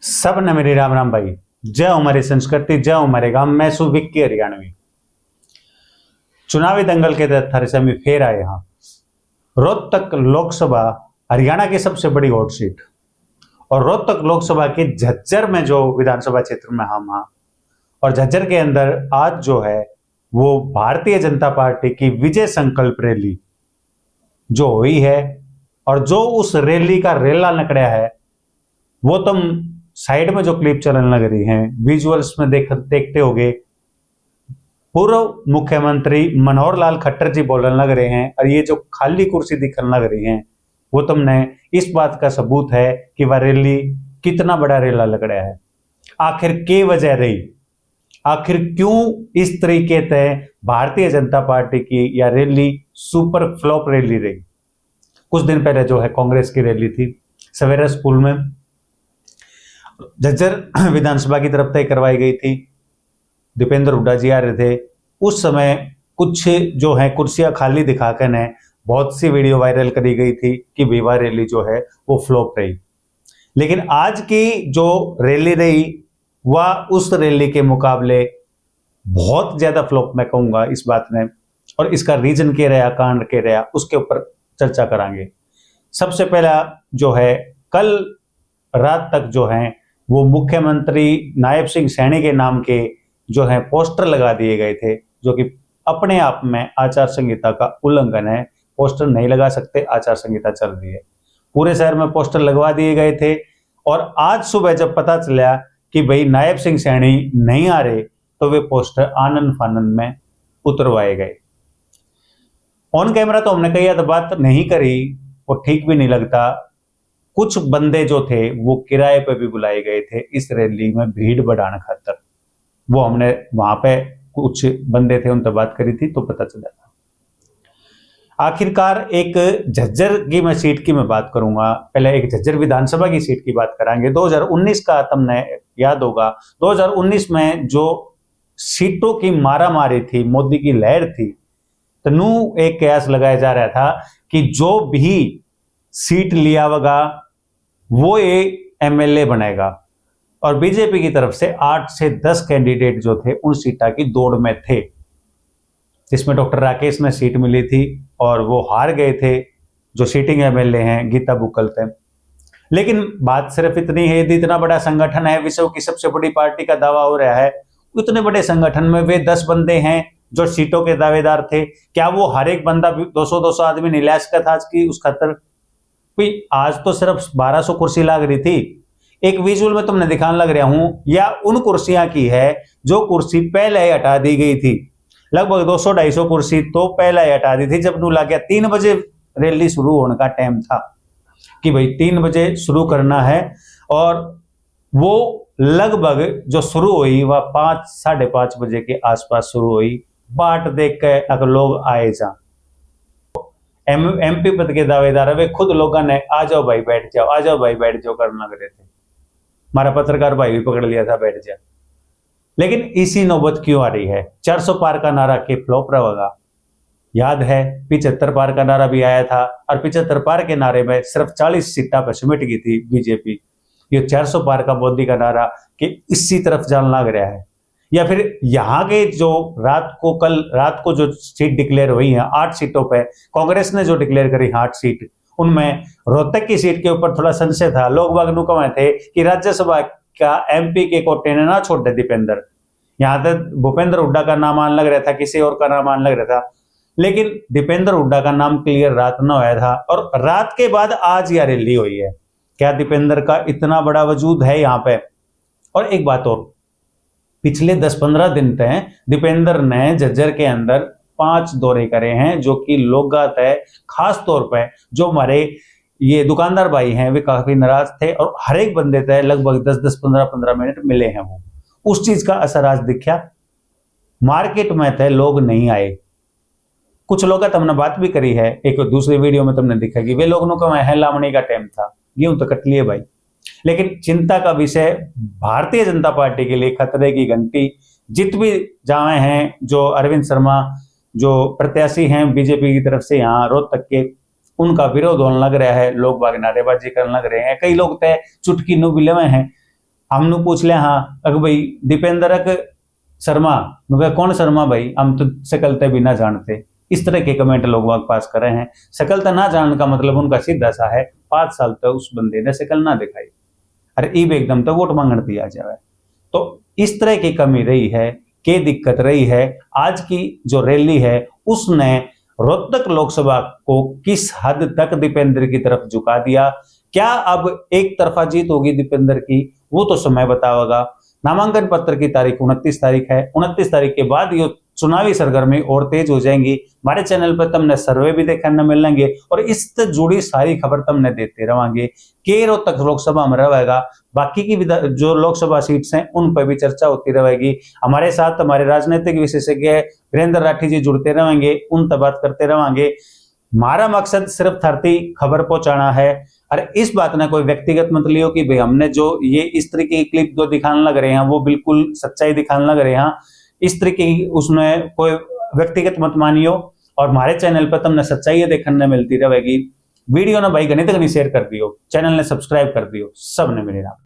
सब ने मेरी राम राम भाई। जय हमारी संस्कृति, जय हमारे गांव। मैं सु विक्की हरियाणवी। चुनावी दंगल के तहत से हम फिर आए यहाँ रोहतक लोकसभा, हरियाणा की सबसे बड़ी हॉट सीट। और रोहतक लोकसभा के झज्जर में जो विधानसभा क्षेत्र में हम हाँ, और झज्जर के अंदर आज जो है वो भारतीय जनता पार्टी की विजय संकल्प रैली जो हुई है, और जो उस रैली का रेला निकला है वो तुम साइड में जो क्लिप चलने लग रही हैं, विजुअल्स में देखते होगे। पूर्व मुख्यमंत्री मनोहर लाल खट्टर जी बोलने लग रहे हैं, और ये जो खाली कुर्सी दिखने लग रही हैं वो तुमने इस बात का सबूत है कि वह रैली कितना बड़ा रेला लग रहा है। आखिर क्या वजह रही, आखिर क्यों इस तरीके से भारतीय जनता पार्टी की यह रैली सुपर फ्लॉप रैली रही। कुछ दिन पहले जो है कांग्रेस की रैली थी सवेरा स्कूल में, झज्जर विधानसभा की तरफ तय करवाई गई थी। दीपेंद्र हुड्डा जी आ रहे थे। उस समय कुछ जो है कुर्सियां खाली दिखाकर ने बहुत सी वीडियो वायरल करी गई थी कि विवाह रैली जो है वो फ्लॉप रही। लेकिन आज की जो रैली रही वह उस रैली के मुकाबले बहुत ज्यादा फ्लॉप मैं कहूंगा इस बात में। और इसका रीजन क्या रहा, कारण क्या रहा, उसके ऊपर चर्चा करेंगे। सबसे पहला जो है, कल रात तक जो है वो मुख्यमंत्री नायब सिंह सैनी के नाम के जो है पोस्टर लगा दिए गए थे, जो कि अपने आप में आचार संहिता का उल्लंघन है। पोस्टर नहीं लगा सकते, आचार संहिता चल रही है। पूरे शहर में पोस्टर लगवा दिए गए थे। और आज सुबह जब पता चला कि भाई नायब सिंह सैनी नहीं आ रहे, तो वे पोस्टर आनन फानन में उतरवाए गए। ऑन कैमरा तो हमने कही बात नहीं करी और ठीक भी नहीं लगता। कुछ बंदे जो थे वो किराए पे भी बुलाए गए थे इस रैली में भीड़ बढ़ाने खातर। वो हमने वहां पे कुछ बंदे थे उनसे बात करी थी तो पता चला था। आखिरकार एक झज्जर की मैं सीट की मैं बात करूंगा। पहले एक झज्जर विधानसभा की सीट की बात कराएंगे। 2019 का तुमने याद होगा, 2019 में जो सीटों की मारामारी थी, मोदी की लहर थी, तो नू एक कयास लगाया जा रहा था कि जो भी सीट लिया होगा वो ये एमएलए बनेगा। और बीजेपी की तरफ से 8 से 10 कैंडिडेट जो थे उन सीटा की दौड़ में थे, जिसमें डॉक्टर राकेश में सीट मिली थी और वो हार गए थे, जो सीटिंग एमएलए हैं गीता बुक्कल थे। लेकिन बात सिर्फ इतनी है, यदि इतना बड़ा संगठन है, विश्व की सबसे बड़ी पार्टी का दावा हो रहा है, उतने बड़े संगठन में वे 10 बंदे हैं जो सीटों के दावेदार थे। क्या वो हर एक बंदा 200-200 आदमी नहीं ला सकता था आज की उस खतर? आज तो सिर्फ 1200 कुर्सी लग रही थी। एक विजुअल में तुमने दिखाने लग रहा हूं, या उन कुर्सियां की है जो कुर्सी पहले ही हटा दी गई थी। लगभग 200-250 कुर्सी तो पहले ही हटा दी थी। जब नू लग गया 3 बजे रैली शुरू होने का टाइम था कि भाई 3 बजे शुरू करना है, और वो लगभग जो शुरू हुई वह 5-5:30 बजे के आसपास शुरू हुई। बाट देख के अगर लोग आए जा एमपी पद के दावेदार वे खुद लोगों ने आ जाओ भाई बैठ जाओ, आ जाओ भाई बैठ जाओ करने लग रहे थे। हमारा पत्रकार भाई भी पकड़ लिया था बैठ जा। लेकिन इसी नौबत क्यों आ रही है? 400 पार का नारा के फ्लॉप रहेगा। याद है 75 पार का नारा भी आया था, और 75 पार के नारे में सिर्फ 40 सीटा पर सिमट गई थी बीजेपी। ये 400 पार का मोदी का नारा कि इसी तरफ जान लग रहा है। या फिर यहाँ के जो कल रात को जो सीट डिक्लेयर हुई है 8 सीटों पे, कांग्रेस ने जो डिक्लेयर करी 8 सीट, उनमें रोहतक की सीट के ऊपर थोड़ा संशय था। लोग बाग नुकमे थे कि राज्यसभा का एमपी के कोटे ने ना छोड़ दे दीपेंद्र। यहाँ तक भूपेंद्र हुड्डा का नाम आने लग रहा था, किसी और का नाम आने लग रहा था, लेकिन दीपेंद्र हुड्डा का नाम क्लियर रात न हुआ था। और रात के बाद आज यह रैली हुई है। क्या दीपेंद्र का इतना बड़ा वजूद है यहाँ पे? और एक बात और, पिछले 10-15 दिन तक दीपेंद्र ने झज्जर के अंदर 5 दौरे करे हैं, जो कि लोग है खास तौर पर जो हमारे ये दुकानदार भाई हैं वे काफी नाराज थे, और हर एक बंदे तय लगभग 10-10, 15-15 मिनट मिले हैं। वो उस चीज का असर आज दिखा। मार्केट में थे लोग नहीं आए। कुछ लोग तुमने बात भी करी है, एक दूसरी वीडियो में तुमने देखा कि वे लोगों को है लावणी का टाइम था, गेहूं तो कट लिए भाई। लेकिन चिंता का विषय भारतीय जनता पार्टी के लिए खतरे की घंटी जित भी जावे हैं। जो अरविंद शर्मा जो प्रत्याशी हैं बीजेपी की तरफ से यहाँ रोहतक के, उनका विरोध होने लग रहा है। लोग बाग नारेबाजी करने लग रहे हैं। कई लोग तय चुटकी नु भी लेवे हैं हमने पूछ लिया हाँ अगर भाई दीपेंद्र शर्मा, मैं कौन शर्मा भाई, हम तो शकलते भी ना जानते। इस तरह के कमेंट लोग वहां पास कर रहे हैं। शकलता ना जानने का मतलब उनका सीधा सा है 5 साल तक उस बंदे ने शकल ना दिखाई, अरे ईब एकदम तो वोट मांगने दिया जाए। तो इस तरह की कमी रही है, के दिक्कत रही है। आज की जो रैली है उसने रोहतक लोकसभा को किस हद तक दीपेंद्र की तरफ झुका दिया। क्या अब एक तरफा जीत होगी दीपेंद्र की, वो तो समय बताएगा। नामांकन पत्र की तारीख 29 तारीख है। 29 तारीख के बाद ये चुनावी सरगर्मी और तेज हो जाएंगी। हमारे चैनल पर तुमने सर्वे भी देखने मिलेंगे और इससे जुड़ी सारी खबर तुमने देते रहेंगे। के रोहतक लोकसभा में रहेगा, बाकी की जो लोकसभा सीट्स हैं उन पर भी चर्चा होती रहेगी। हमारे साथ हमारे राजनीतिक विशेषज्ञ वीरेंद्र राठी जी जुड़ते रहेंगे, उन तक बात करते रहेंगे। हमारा मकसद सिर्फ धरती खबर पहुंचाना है। अरे इस बात ने कोई व्यक्तिगत मत लियो कि भाई हमने जो ये इस तरीके की क्लिप जो दिखाने लग रहे हैं वो बिल्कुल सच्चाई दिखाने लग रहे हैं, इस तरीके की उसमें कोई व्यक्तिगत मत मानियो। और हमारे चैनल पर तुमने सच्चाई देखने मिलती रहेगी। वीडियो ना भाई गणित शेयर कर दियो, चैनल ने सब्सक्राइब कर दियो, सब ने मेरे नाम।